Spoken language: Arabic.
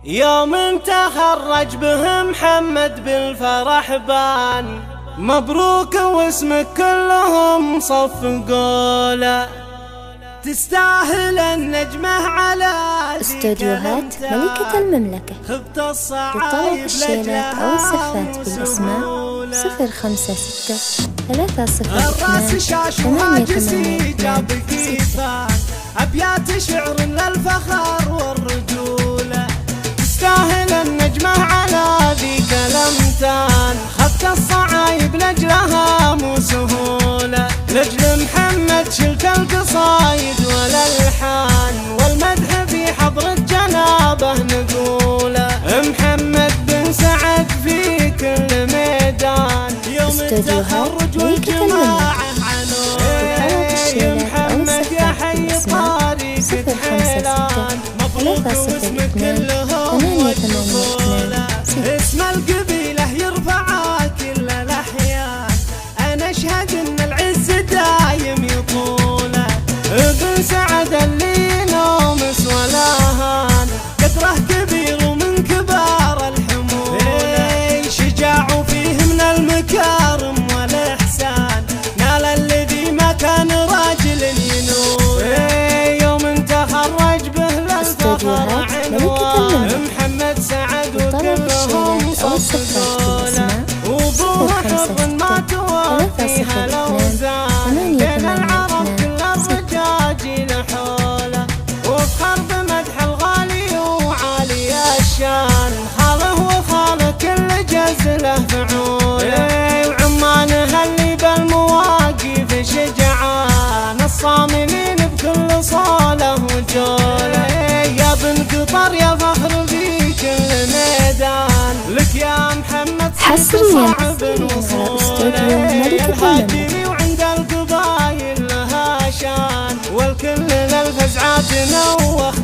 يوم تخرج به محمد بالفرح بان، مبروك واسمك كلهم صفقوا له، تستاهل النجمة على استوديوهات ملكة المملكة. خبت لطلب الصعايب الشيلات أو الصفات بالأسماء 056 302 888 جاب كيفان، أبيات شعر للفخر والرجولة، تستاهل النجمة على ذيك الأمتان، خبت الصعايب لأجلها مو سهولة، لأجل محمد شلت القصايد والألحان، والمدح في حضرة جنابه نقوله، محمد بن سعد في كل ميدان، يوم التخرج والجماعة عنوه، محمد يا حي طارق حيلان، مبروك واسمك كلهم والطفولة، اسم القبيلة يرفع كل الأحيان، أنا أشهد إن العز دايم يطوله، ابن سعد اللي نومس ولا هان، قدره كبير ومن كبار الحمولة، شجاع فيه من المكارم والإحسان، نال الذي ما كان راجل ينول، يوم تخرج به للفخر عنوان، محمد سعد وكلهم صفقوا له، وابوه حر ما توفيها الاوزان، بين العرب كل الرجاجيل حوله، وافخر بمدح الغالي وعالي الشان، خاله وخاله كل جزله فعوله، وعمانه اللي بالمواقف شجعان، الصاملين بكل صوله وجوله، يا بن قطر يا فخر في كل ميدان، لك يا محمد حصريا صعب وصوله، الهاجمي وعند القبايل لها شان، والكل للفزعات نوخ